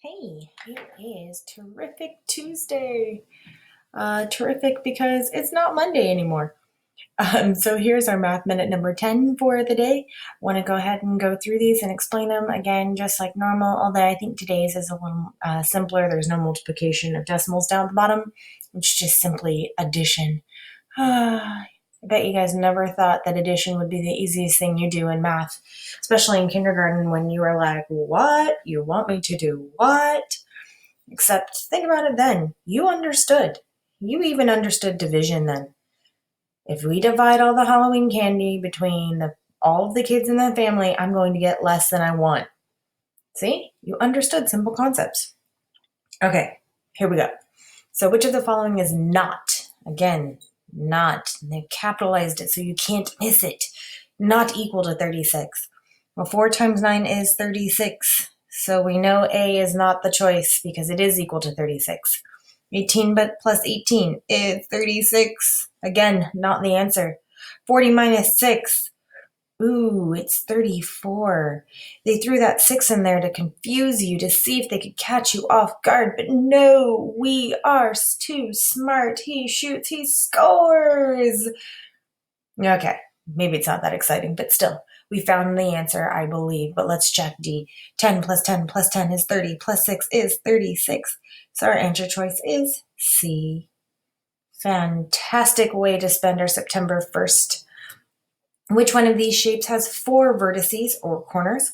Hey, it is Terrific Tuesday. Terrific because it's not Monday anymore. So here's our math minute number 10 for the day. Want to go ahead and go through these and explain them again, just like normal, although I think today's is a little simpler. There's no multiplication of decimals down at the bottom. It's just simply addition. I bet you guys never thought that addition would be the easiest thing you do in math, especially in kindergarten when you were like, what? You want me to do what? Except think about it then. You understood. You even understood division then. If we divide all the Halloween candy between all of the kids in the family, I'm going to get less than I want. See? You understood simple concepts. Okay, here we go. So which of the following is not? Again, not. They capitalized it so you can't miss it. Not equal to 36. Well, 4 times 9 is 36. So we know A is not the choice because it is equal to 36. 18 but plus 18 is 36. Again, not the answer. 40 minus 6. Ooh, it's 34. They threw that 6 in there to confuse you, to see if they could catch you off guard. But no, we are too smart. He shoots, he scores. Okay, maybe it's not that exciting, but still, we found the answer, I believe. But let's check D. 10 plus 10 plus 10 is 30, plus 6 is 36. So our answer choice is C. Fantastic way to spend our September 1st. Which one of these shapes has 4 vertices or corners?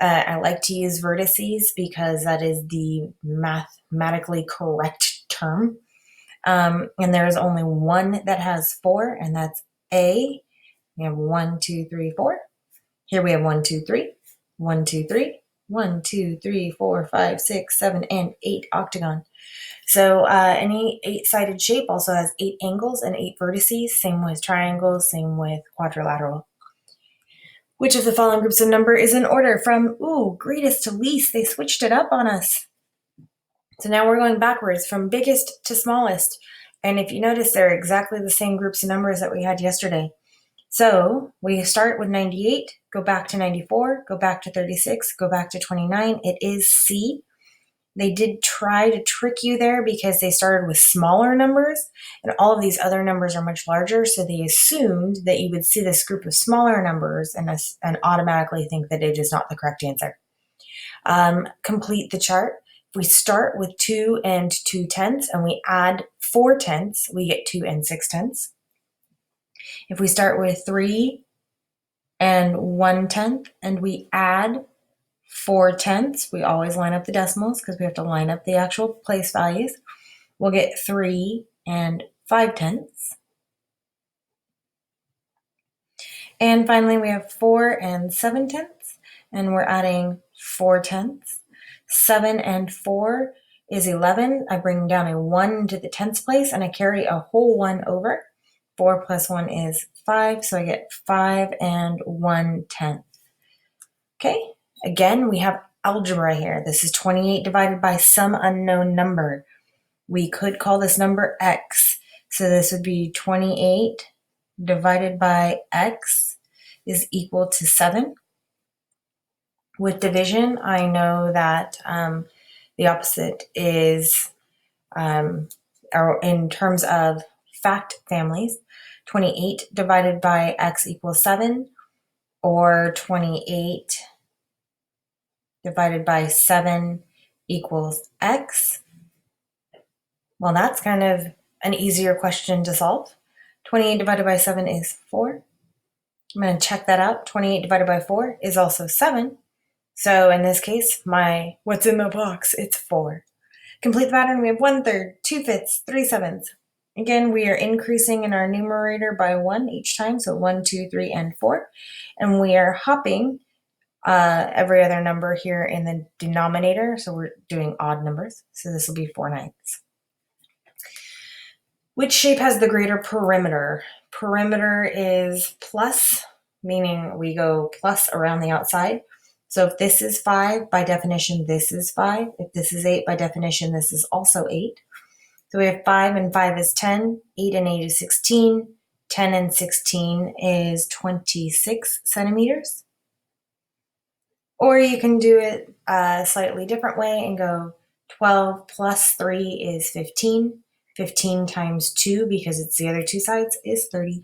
I like to use vertices because that is the mathematically correct term. And there is only one that has 4, and that's A. We have 1, 2, 3, 4. Here we have 1, 2, 3, 1, 2, 3, 1, 2, 3, 4, 5, 6, 7, and 8 octagon. So any 8-sided shape also has 8 angles and 8 vertices. Same with triangles, same with quadrilateral. Which of the following groups of number is in order from, greatest to least? They switched it up on us. So now we're going backwards from biggest to smallest. And if you notice, they're exactly the same groups of numbers that we had yesterday. So we start with 98, go back to 94, go back to 36, go back to 29. It is C. They did try to trick you there because they started with smaller numbers and all of these other numbers are much larger. So they assumed that you would see this group of smaller numbers and automatically think that it is not the correct answer. Complete the chart. If we start with 2 and 2/10 and we add 4/10, we get 2 and 6/10. If we start with 3 and 1/10 and we add 4/10, we always line up the decimals because we have to line up the actual place values. We'll get 3 and 5/10. And finally, we have 4 and 7/10, and we're adding 4/10. 7 and 4 is 11. I bring down a 1 to the 10th place, and I carry a whole 1 over. 4 plus 1 is 5, so I get 5 and 1/10. Okay, again, we have algebra here. This is 28 divided by some unknown number. We could call this number x. So this would be 28 divided by x is equal to 7. With division, I know that the opposite is, or in terms of fact families, 28 divided by x equals 7, or 28 divided by 7 equals x. Well, that's kind of an easier question to solve. 28 divided by 7 is 4. I'm going to check that out. 28 divided by 4 is also 7. So in this case, what's in the box? It's 4. Complete the pattern. We have 1/3, 2/5, 3/7. Again, we are increasing in our numerator by 1 each time. So 1, 2, 3, and 4. And we are hopping every other number here in the denominator. So we're doing odd numbers. So this will be 4/9. Which shape has the greater perimeter? Perimeter is plus, meaning we go plus around the outside. So if this is 5, by definition, this is 5. If this is 8, by definition, this is also 8. So we have 5 and 5 is 10, 8 and 8 is 16, 10 and 16 is 26 centimeters. Or you can do it a slightly different way and go 12 plus 3 is 15. 15 times 2, because it's the other two sides, is 30.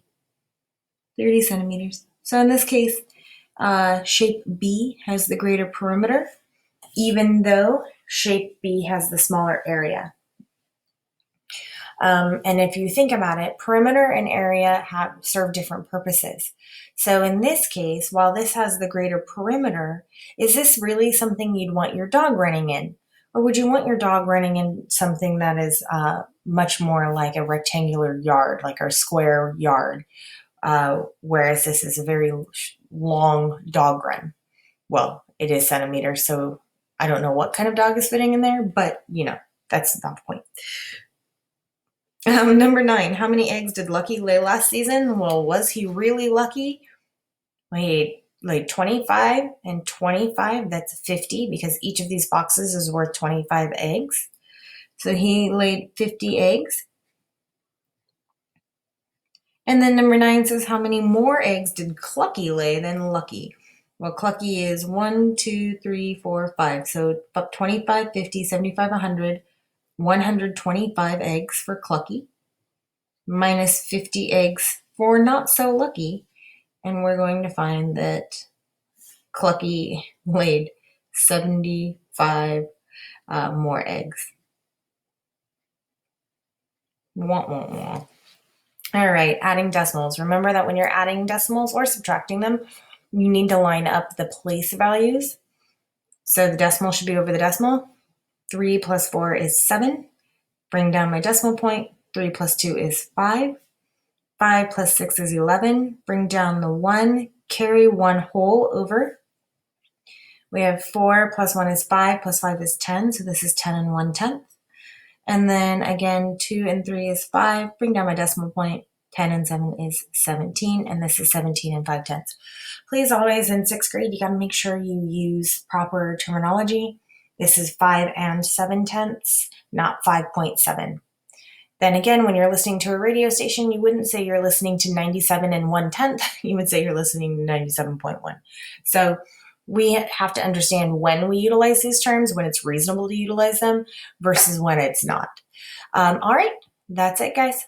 30 centimeters. So in this case, shape B has the greater perimeter, even though shape B has the smaller area. And if you think about it, perimeter and area serve different purposes. So in this case, while this has the greater perimeter, is this really something you'd want your dog running in? Or would you want your dog running in something that is much more like a rectangular yard, like our square yard? Whereas this is a very long dog run. Well, it is centimeters, so I don't know what kind of dog is fitting in there, but that's not the point. Number 9, how many eggs did Lucky lay last season? Well, was he really lucky? He laid 25 and 25, that's 50, because each of these boxes is worth 25 eggs. So he laid 50 eggs. And then number 9 says, how many more eggs did Clucky lay than Lucky? Well, Clucky is 1, 2, 3, 4, 5. So up 25, 50, 75, 100, 125 eggs for Clucky, minus 50 eggs for Not So Lucky. And we're going to find that Clucky laid 75 more eggs. Wah, wah, wah. All right, adding decimals. Remember that when you're adding decimals or subtracting them, you need to line up the place values. So the decimal should be over the decimal. 3 plus 4 is 7. Bring down my decimal point. 3 plus 2 is 5. 5 plus 6 is 11. Bring down the 1. Carry 1 whole over. We have 4 plus 1 is 5, plus 5 is 10. So this is 10 and 1/10. And then again, 2 and 3 is 5. Bring down my decimal point. 10 and 7 is 17. And this is 17 and 5/10. Please always, in 6th grade, you got to make sure you use proper terminology. This is 5 and 7/10, not 5.7. Then again, when you're listening to a radio station, you wouldn't say you're listening to 97 and 1/10. You would say you're listening to 97.1. So we have to understand when we utilize these terms, when it's reasonable to utilize them versus when it's not. All right, that's it, guys.